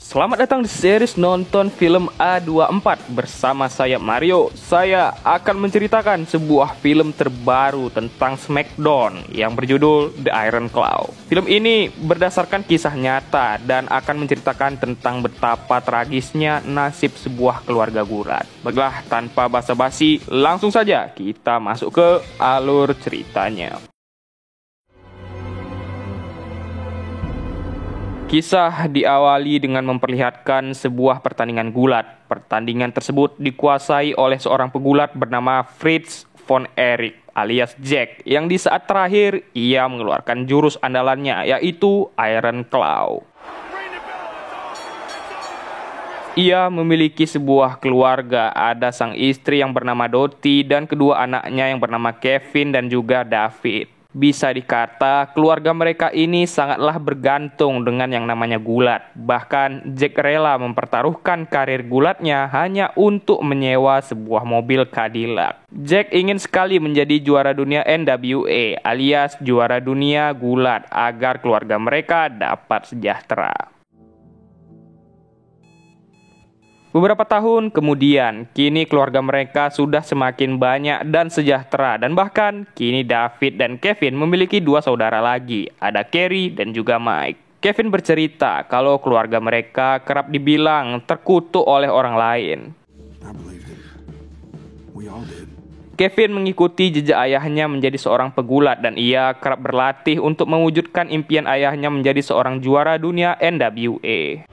Selamat datang di series nonton film A24 bersama saya Mario. Saya akan menceritakan sebuah film terbaru tentang Smackdown yang berjudul The Iron Claw. Film ini berdasarkan kisah nyata dan akan menceritakan tentang betapa tragisnya nasib sebuah keluarga gulat. Baiklah, tanpa basa-basi, langsung saja kita masuk ke alur ceritanya. Kisah diawali dengan memperlihatkan sebuah pertandingan gulat. Pertandingan tersebut dikuasai oleh seorang pegulat bernama Fritz von Erich alias Jack, yang di saat terakhir ia mengeluarkan jurus andalannya yaitu Iron Claw. Ia memiliki sebuah keluarga, ada sang istri yang bernama Dottie dan kedua anaknya yang bernama Kevin dan juga David. Bisa dikata keluarga mereka ini sangatlah bergantung dengan yang namanya gulat. Bahkan Jack rela mempertaruhkan karir gulatnya hanya untuk menyewa sebuah mobil Cadillac. Jack ingin sekali menjadi juara dunia NWA alias juara dunia gulat agar keluarga mereka dapat sejahtera. Beberapa tahun kemudian, kini keluarga mereka sudah semakin banyak dan sejahtera, dan bahkan kini David dan Kevin memiliki dua saudara lagi, ada Kerry dan juga Mike. Kevin bercerita kalau keluarga mereka kerap dibilang terkutuk oleh orang lain. Kevin mengikuti jejak ayahnya menjadi seorang pegulat dan ia kerap berlatih untuk mewujudkan impian ayahnya menjadi seorang juara dunia NWA.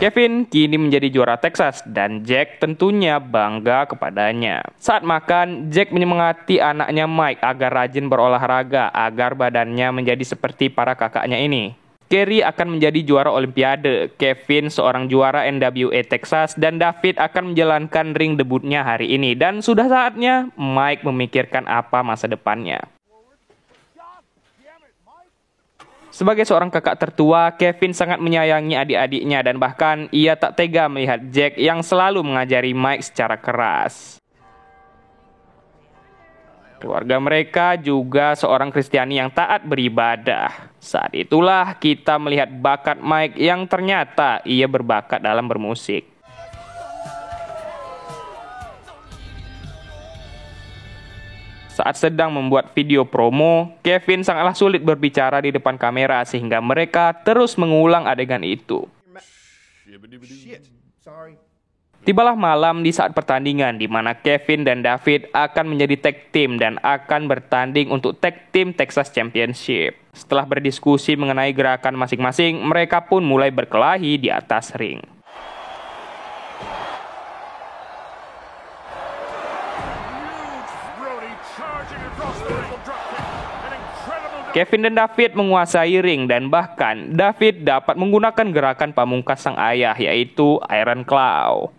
Kevin kini menjadi juara Texas dan Jack tentunya bangga kepadanya. Saat makan, Jack menyemangati anaknya Mike agar rajin berolahraga agar badannya menjadi seperti para kakaknya ini. Kerry akan menjadi juara Olimpiade, Kevin seorang juara NWA Texas, dan David akan menjalankan ring debutnya hari ini. Dan sudah saatnya Mike memikirkan apa masa depannya. Sebagai seorang kakak tertua, Kevin sangat menyayangi adik-adiknya dan bahkan ia tak tega melihat Jack yang selalu mengajari Mike secara keras. Keluarga mereka juga seorang Kristiani yang taat beribadah. Saat itulah kita melihat bakat Mike yang ternyata ia berbakat dalam bermusik. Saat sedang membuat video promo, Kevin sangatlah sulit berbicara di depan kamera sehingga mereka terus mengulang adegan itu. Tibalah malam di saat pertandingan di mana Kevin dan David akan menjadi tag team dan akan bertanding untuk tag team Texas Championship. Setelah berdiskusi mengenai gerakan masing-masing, mereka pun mulai berkelahi di atas ring. Kevin dan David menguasai ring dan bahkan David dapat menggunakan gerakan pamungkas sang ayah yaitu Iron Claw.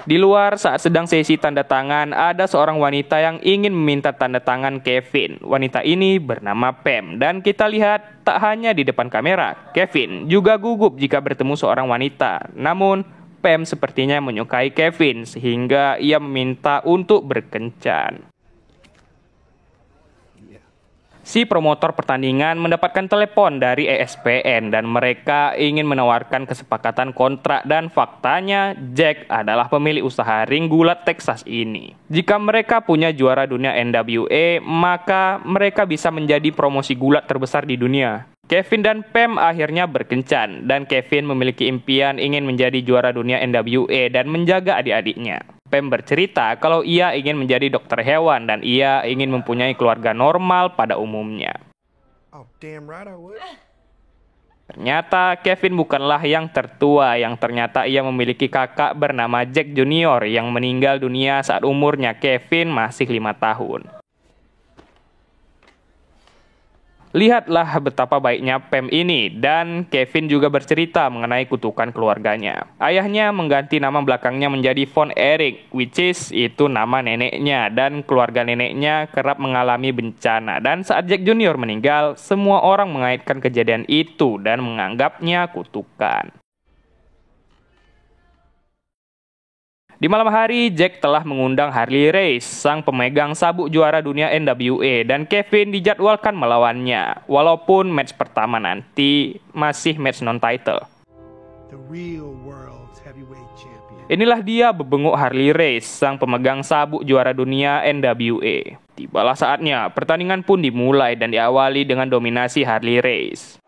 Di luar saat sedang sesi tanda tangan, ada seorang wanita yang ingin meminta tanda tangan Kevin. Wanita ini bernama Pam dan kita lihat tak hanya di depan kamera, Kevin juga gugup jika bertemu seorang wanita. Namun Pam sepertinya menyukai Kevin sehingga ia meminta untuk berkencan. Si promotor pertandingan mendapatkan telepon dari ESPN dan mereka ingin menawarkan kesepakatan kontrak dan faktanya Jack adalah pemilik usaha ring gulat Texas ini. Jika mereka punya juara dunia NWA, maka mereka bisa menjadi promosi gulat terbesar di dunia. Kevin dan Pam akhirnya berkencan dan Kevin memiliki impian ingin menjadi juara dunia NWA dan menjaga adik-adiknya. Pam bercerita kalau ia ingin menjadi dokter hewan dan ia ingin mempunyai keluarga normal pada umumnya. Ternyata Kevin bukanlah yang tertua, yang ternyata ia memiliki kakak bernama Jack Junior yang meninggal dunia saat umurnya Kevin masih 5 tahun. Lihatlah betapa baiknya Pam ini, dan Kevin juga bercerita mengenai kutukan keluarganya. Ayahnya mengganti nama belakangnya menjadi Von Erich, which is itu nama neneknya, dan keluarga neneknya kerap mengalami bencana. Dan saat Jack Junior meninggal, semua orang mengaitkan kejadian itu dan menganggapnya kutukan. Di malam hari, Jack telah mengundang Harley Race, sang pemegang sabuk juara dunia NWA, dan Kevin dijadwalkan melawannya, walaupun match pertama nanti masih match non-title. Inilah dia bebenguk Harley Race, sang pemegang sabuk juara dunia NWA. Tibalah saatnya, pertandingan pun dimulai dan diawali dengan dominasi Harley Race.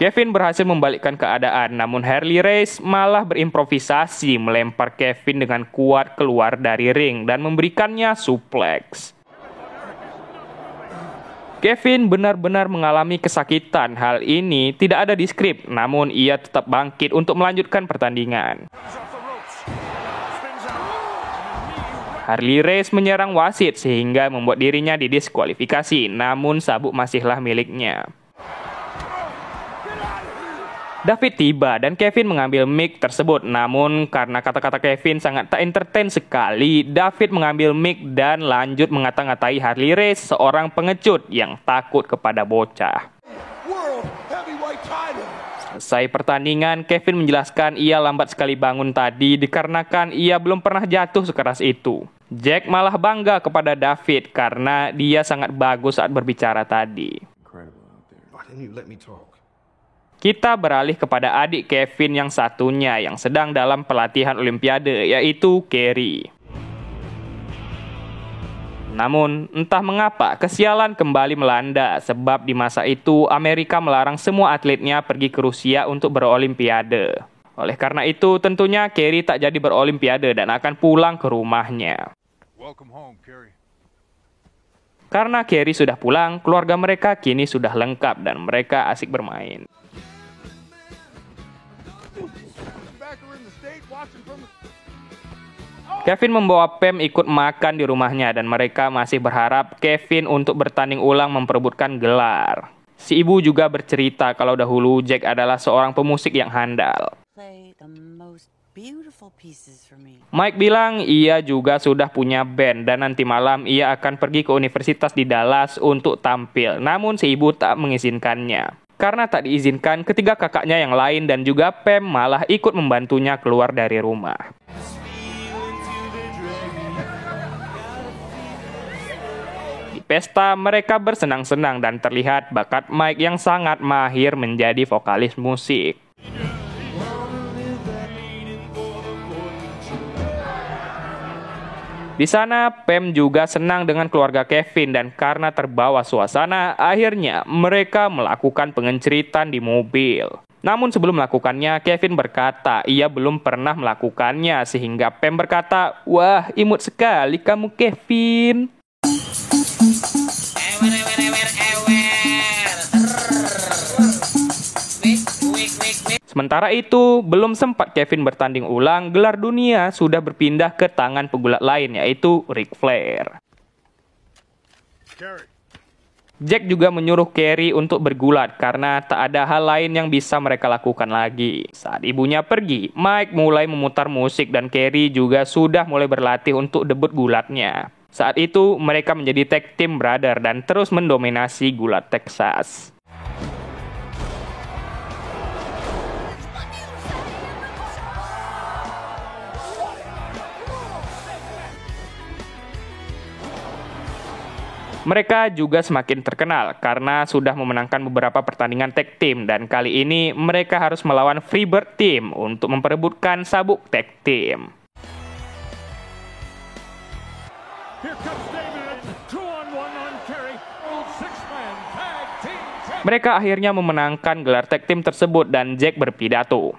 Kevin berhasil membalikkan keadaan, namun Harley Race malah berimprovisasi melempar Kevin dengan kuat keluar dari ring dan memberikannya suplex. Kevin benar-benar mengalami kesakitan. Hal ini tidak ada di skrip, namun ia tetap bangkit untuk melanjutkan pertandingan. Harley Race menyerang wasit sehingga membuat dirinya didiskualifikasi, namun sabuk masihlah miliknya. David tiba dan Kevin mengambil mic tersebut, namun karena kata-kata Kevin sangat tak entertain sekali, David mengambil mic dan lanjut mengata-ngatai Harley Race, seorang pengecut yang takut kepada bocah. Selesai pertandingan, Kevin menjelaskan ia lambat sekali bangun tadi dikarenakan ia belum pernah jatuh sekeras itu. Jack malah bangga kepada David karena dia sangat bagus saat berbicara tadi. Kita beralih kepada adik Kevin yang satunya yang sedang dalam pelatihan Olimpiade, yaitu Kerry. Namun, entah mengapa kesialan kembali melanda sebab di masa itu Amerika melarang semua atletnya pergi ke Rusia untuk berolimpiade. Oleh karena itu, tentunya Kerry tak jadi berolimpiade dan akan pulang ke rumahnya. Welcome home, Kerry. Karena Kerry sudah pulang, keluarga mereka kini sudah lengkap dan mereka asik bermain. Kevin membawa Pam ikut makan di rumahnya dan mereka masih berharap Kevin untuk bertanding ulang memperebutkan gelar. Si ibu juga bercerita kalau dahulu Jack adalah seorang pemusik yang handal. Mike bilang ia juga sudah punya band dan nanti malam ia akan pergi ke universitas di Dallas untuk tampil. Namun si ibu tak mengizinkannya. Karena tak diizinkan, ketiga kakaknya yang lain dan juga Pam malah ikut membantunya keluar dari rumah. Di pesta, mereka bersenang-senang dan terlihat bakat Mike yang sangat mahir menjadi vokalis musik. Di sana, Pam juga senang dengan keluarga Kevin dan karena terbawa suasana, akhirnya mereka melakukan pengenceritan di mobil. Namun sebelum melakukannya, Kevin berkata ia belum pernah melakukannya sehingga Pam berkata, "Wah, imut sekali kamu, Kevin." Sementara itu, belum sempat Kevin bertanding ulang, gelar dunia sudah berpindah ke tangan pegulat lain, yaitu Ric Flair. Jack juga menyuruh Kerry untuk bergulat karena tak ada hal lain yang bisa mereka lakukan lagi. Saat ibunya pergi, Mike mulai memutar musik dan Kerry juga sudah mulai berlatih untuk debut gulatnya. Saat itu, mereka menjadi tag team brother dan terus mendominasi gulat Texas. Mereka juga semakin terkenal karena sudah memenangkan beberapa pertandingan tag team dan kali ini mereka harus melawan Freebird Team untuk memperebutkan sabuk tag team. Mereka akhirnya memenangkan gelar tag team tersebut dan Jack berpidato.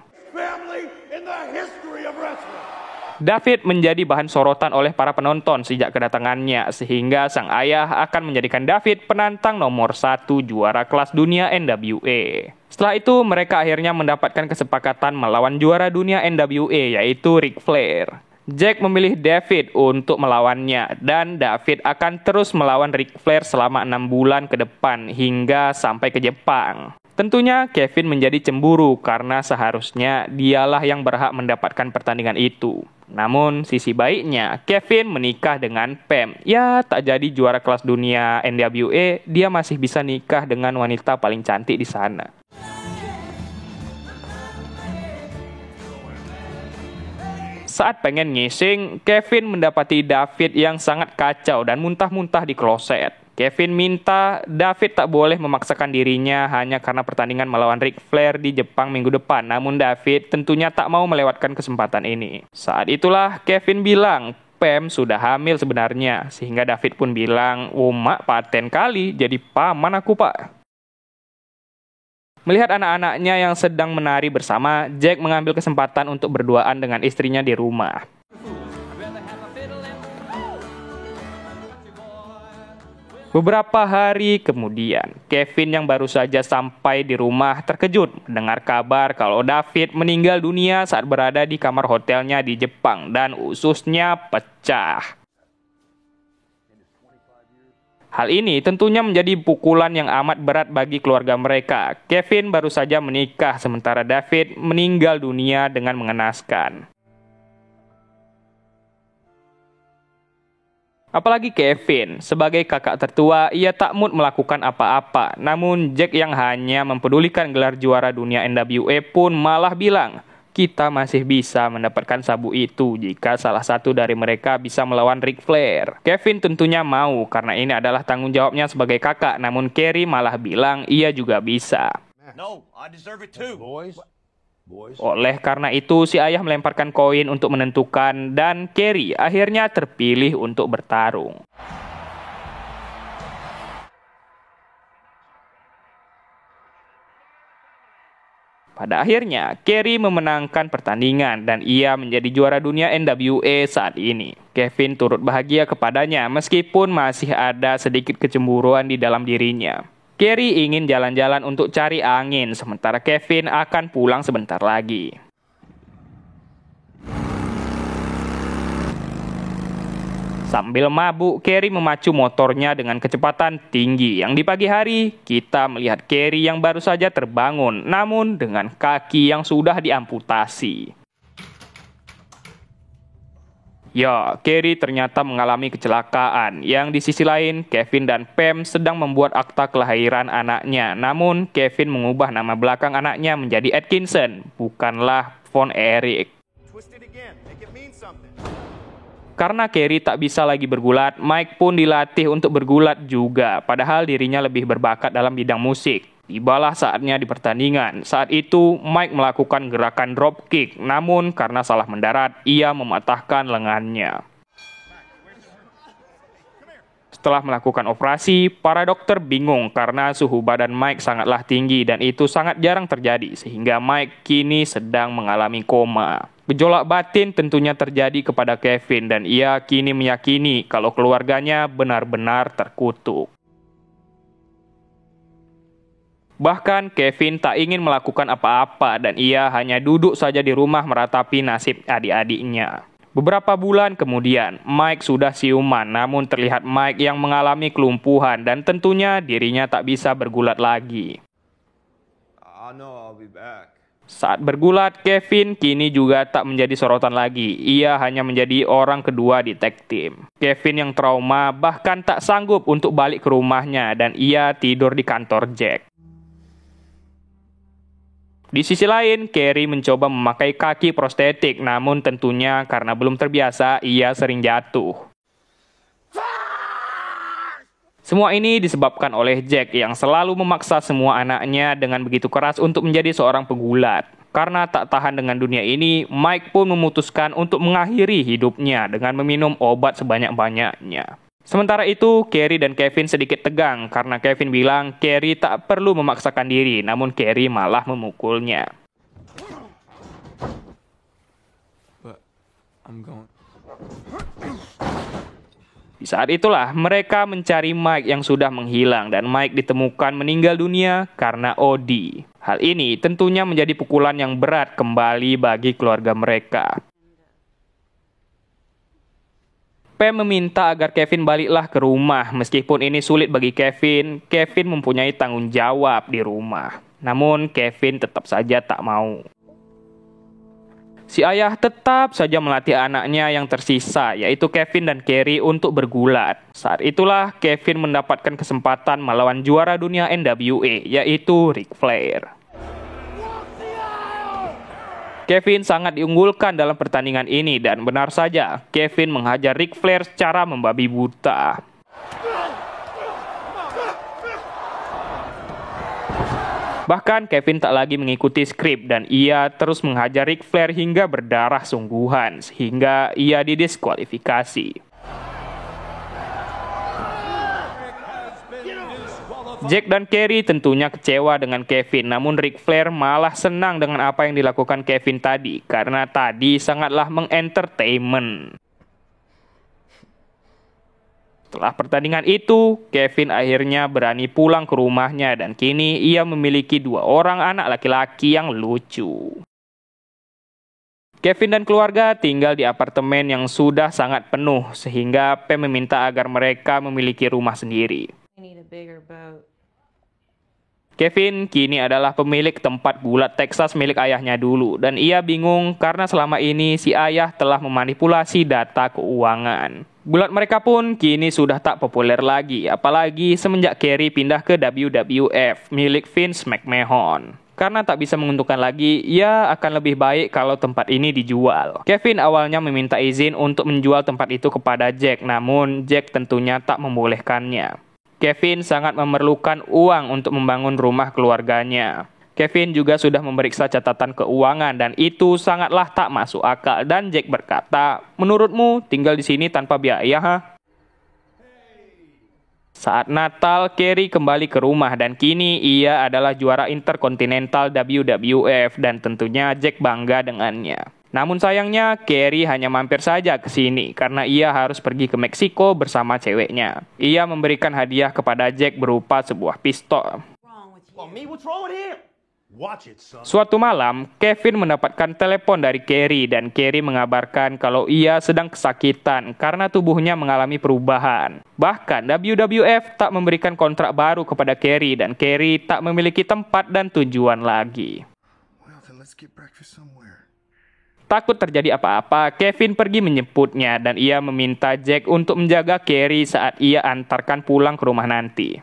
David menjadi bahan sorotan oleh para penonton sejak kedatangannya, sehingga sang ayah akan menjadikan David penantang nomor 1 juara kelas dunia NWA. Setelah itu, mereka akhirnya mendapatkan kesepakatan melawan juara dunia NWA, yaitu Ric Flair. Jack memilih David untuk melawannya, dan David akan terus melawan Ric Flair selama 6 bulan ke depan hingga sampai ke Jepang. Tentunya Kevin menjadi cemburu karena seharusnya dialah yang berhak mendapatkan pertandingan itu. Namun sisi baiknya, Kevin menikah dengan Pam. Ya, tak jadi juara kelas dunia NWA, dia masih bisa nikah dengan wanita paling cantik di sana. Saat pengen ngising, Kevin mendapati David yang sangat kacau dan muntah-muntah di kloset. Kevin minta David tak boleh memaksakan dirinya hanya karena pertandingan melawan Ric Flair di Jepang minggu depan. Namun David tentunya tak mau melewatkan kesempatan ini. Saat itulah Kevin bilang Pam sudah hamil sebenarnya. Sehingga David pun bilang, mak paten kali jadi paman aku pak. Melihat anak-anaknya yang sedang menari bersama, Jack mengambil kesempatan untuk berduaan dengan istrinya di rumah. Beberapa hari kemudian, Kevin yang baru saja sampai di rumah terkejut mendengar kabar kalau David meninggal dunia saat berada di kamar hotelnya di Jepang dan ususnya pecah. Hal ini tentunya menjadi pukulan yang amat berat bagi keluarga mereka. Kevin baru saja menikah sementara David meninggal dunia dengan mengenaskan. Apalagi Kevin, sebagai kakak tertua, ia tak mood melakukan apa-apa. Namun Jack yang hanya mempedulikan gelar juara dunia NWA pun malah bilang, kita masih bisa mendapatkan sabuk itu jika salah satu dari mereka bisa melawan Ric Flair. Kevin tentunya mau karena ini adalah tanggung jawabnya sebagai kakak, namun Kerry malah bilang ia juga bisa. No, I deserve it too. Boys. Oleh karena itu, si ayah melemparkan koin untuk menentukan dan Kerry akhirnya terpilih untuk bertarung. Pada akhirnya, Kerry memenangkan pertandingan dan ia menjadi juara dunia NWA saat ini. Kevin turut bahagia kepadanya meskipun masih ada sedikit kecemburuan di dalam dirinya. Kerry ingin jalan-jalan untuk cari angin, sementara Kevin akan pulang sebentar lagi. Sambil mabuk, Kerry memacu motornya dengan kecepatan tinggi. Yang di pagi hari, kita melihat Kerry yang baru saja terbangun, namun dengan kaki yang sudah diamputasi. Ya, Kerry ternyata mengalami kecelakaan. Yang di sisi lain, Kevin dan Pam sedang membuat akta kelahiran anaknya. Namun, Kevin mengubah nama belakang anaknya menjadi Atkinson, bukanlah Von Erich. Karena Kerry tak bisa lagi bergulat, Mike pun dilatih untuk bergulat juga. Padahal dirinya lebih berbakat dalam bidang musik. Tibalah saatnya di pertandingan. Saat itu, Mike melakukan gerakan dropkick, namun karena salah mendarat, ia mematahkan lengannya. Setelah melakukan operasi, para dokter bingung karena suhu badan Mike sangatlah tinggi dan itu sangat jarang terjadi, sehingga Mike kini sedang mengalami koma. Gejolak batin tentunya terjadi kepada Kevin dan ia kini meyakini kalau keluarganya benar-benar terkutuk. Bahkan Kevin tak ingin melakukan apa-apa dan ia hanya duduk saja di rumah meratapi nasib adik-adiknya. Beberapa bulan kemudian, Mike sudah siuman, namun terlihat Mike yang mengalami kelumpuhan dan tentunya dirinya tak bisa bergulat lagi. Saat bergulat, Kevin kini juga tak menjadi sorotan lagi. Ia hanya menjadi orang kedua di tag team. Kevin yang trauma bahkan tak sanggup untuk balik ke rumahnya dan ia tidur di kantor Jack. Di sisi lain, Kerry mencoba memakai kaki prostetik, namun tentunya karena belum terbiasa, ia sering jatuh. Semua ini disebabkan oleh Jack yang selalu memaksa semua anaknya dengan begitu keras untuk menjadi seorang pegulat. Karena tak tahan dengan dunia ini, Mike pun memutuskan untuk mengakhiri hidupnya dengan meminum obat sebanyak-banyaknya. Sementara itu, Kerry dan Kevin sedikit tegang karena Kevin bilang Kerry tak perlu memaksakan diri, namun Kerry malah memukulnya. Di saat itulah mereka mencari Mike yang sudah menghilang dan Mike ditemukan meninggal dunia karena OD. Hal ini tentunya menjadi pukulan yang berat kembali bagi keluarga mereka. Pam meminta agar Kevin baliklah ke rumah. Meskipun ini sulit bagi Kevin, Kevin mempunyai tanggung jawab di rumah. Namun Kevin tetap saja tak mau. Si ayah tetap saja melatih anaknya yang tersisa, yaitu Kevin dan Kerry untuk bergulat. Saat itulah Kevin mendapatkan kesempatan melawan juara dunia NWA, yaitu Ric Flair. Kevin sangat diunggulkan dalam pertandingan ini dan benar saja, Kevin menghajar Ric Flair secara membabi buta. Bahkan Kevin tak lagi mengikuti skrip dan ia terus menghajar Ric Flair hingga berdarah sungguhan sehingga ia didiskualifikasi. Jack dan Kerry tentunya kecewa dengan Kevin, namun Ric Flair malah senang dengan apa yang dilakukan Kevin tadi karena tadi sangatlah mengentertainment. Setelah pertandingan itu, Kevin akhirnya berani pulang ke rumahnya dan kini ia memiliki 2 orang anak laki-laki yang lucu. Kevin dan keluarga tinggal di apartemen yang sudah sangat penuh sehingga Pam meminta agar mereka memiliki rumah sendiri. Kevin kini adalah pemilik tempat gulat Texas milik ayahnya dulu dan ia bingung karena selama ini si ayah telah memanipulasi data keuangan. Gulat mereka pun kini sudah tak populer lagi, apalagi semenjak Kerry pindah ke WWF milik Vince McMahon. Karena tak bisa menguntungkan lagi, ia akan lebih baik kalau tempat ini dijual. Kevin awalnya meminta izin untuk menjual tempat itu kepada Jack, namun Jack tentunya tak membolehkannya. Kevin sangat memerlukan uang untuk membangun rumah keluarganya. Kevin juga sudah memeriksa catatan keuangan dan itu sangatlah tak masuk akal dan Jack berkata, "Menurutmu tinggal di sini tanpa biaya, ha?" Saat Natal, Kerry kembali ke rumah dan kini ia adalah juara Intercontinental WWF dan tentunya Jack bangga dengannya. Namun sayangnya, Kerry hanya mampir saja ke sini karena ia harus pergi ke Meksiko bersama ceweknya. Ia memberikan hadiah kepada Jack berupa sebuah pistol. Suatu malam, Kevin mendapatkan telepon dari Kerry dan Kerry mengabarkan kalau ia sedang kesakitan karena tubuhnya mengalami perubahan. Bahkan WWF tak memberikan kontrak baru kepada Kerry dan Kerry tak memiliki tempat dan tujuan lagi. Takut terjadi apa-apa, Kevin pergi menjemputnya dan ia meminta Jack untuk menjaga Kerry saat ia antarkan pulang ke rumah nanti.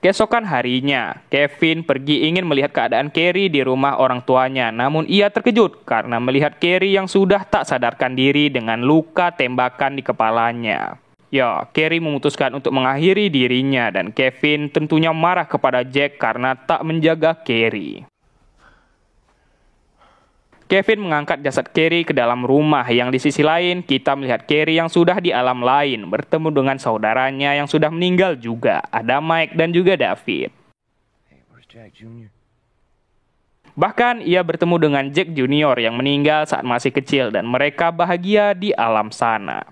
Keesokan harinya, Kevin pergi ingin melihat keadaan Kerry di rumah orang tuanya, namun ia terkejut karena melihat Kerry yang sudah tak sadarkan diri dengan luka tembakan di kepalanya. Ya, Kerry memutuskan untuk mengakhiri dirinya dan Kevin tentunya marah kepada Jack karena tak menjaga Kerry. Kevin mengangkat jasad Kerry ke dalam rumah yang di sisi lain kita melihat Kerry yang sudah di alam lain bertemu dengan saudaranya yang sudah meninggal juga. Ada Mike dan juga David. Bahkan ia bertemu dengan Jack Junior yang meninggal saat masih kecil dan mereka bahagia di alam sana.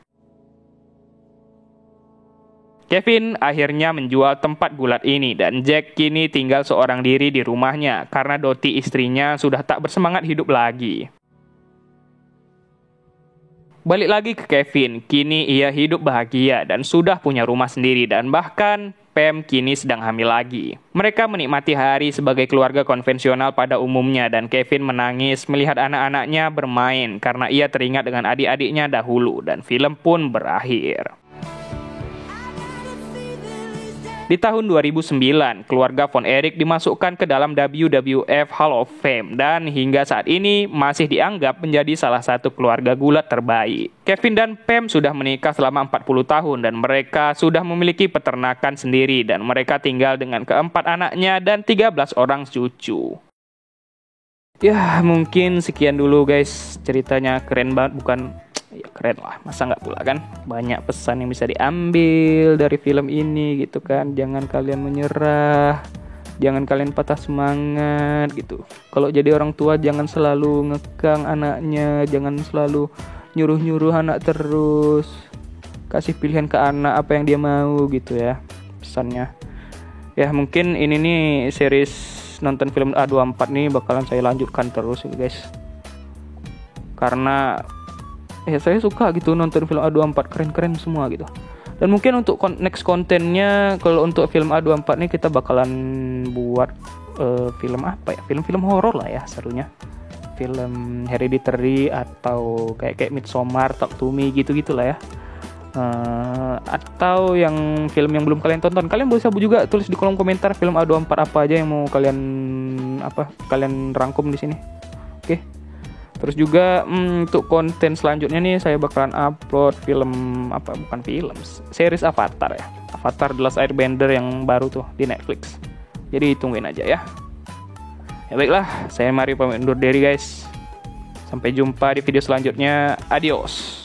Kevin akhirnya menjual tempat gulat ini dan Jack kini tinggal seorang diri di rumahnya karena Dottie istrinya sudah tak bersemangat hidup lagi. Balik lagi ke Kevin, kini ia hidup bahagia dan sudah punya rumah sendiri dan bahkan Pam kini sedang hamil lagi. Mereka menikmati hari sebagai keluarga konvensional pada umumnya dan Kevin menangis melihat anak-anaknya bermain karena ia teringat dengan adik-adiknya dahulu dan film pun berakhir. Di tahun 2009, keluarga Von Erich dimasukkan ke dalam WWF Hall of Fame dan hingga saat ini masih dianggap menjadi salah satu keluarga gulat terbaik. Kevin dan Pam sudah menikah selama 40 tahun dan mereka sudah memiliki peternakan sendiri dan mereka tinggal dengan keempat anaknya dan 13 orang cucu. Ya, mungkin sekian dulu guys, ceritanya keren banget bukan? Ya keren lah, masa nggak pula kan? Banyak pesan yang bisa diambil dari film ini gitu kan. Jangan kalian menyerah, jangan kalian patah semangat gitu. Kalau jadi orang tua jangan selalu ngekang anaknya, jangan selalu nyuruh-nyuruh anak terus. Kasih pilihan ke anak apa yang dia mau gitu ya, pesannya. Ya mungkin ini nih series nonton film A24 nih bakalan saya lanjutkan terus gitu guys. Karena saya suka gitu nonton film A24, keren-keren semua gitu. Dan mungkin untuk next kontennya, kalau untuk film A24 nih kita bakalan buat film apa ya? Film-film horor lah ya serunya. Film Hereditary atau kayak Midsommar, Talk to Me gitu-gitulah ya. Atau yang film yang belum kalian tonton, kalian bisa juga tulis di kolom komentar film A24 apa aja yang mau kalian rangkum di sini. Oke. Terus juga untuk konten selanjutnya nih saya bakalan upload series Avatar ya. Avatar The Last Airbender yang baru tuh di Netflix. Jadi tungguin aja ya. Ya baiklah, saya Mario pamit undur diri guys. Sampai jumpa di video selanjutnya. Adios.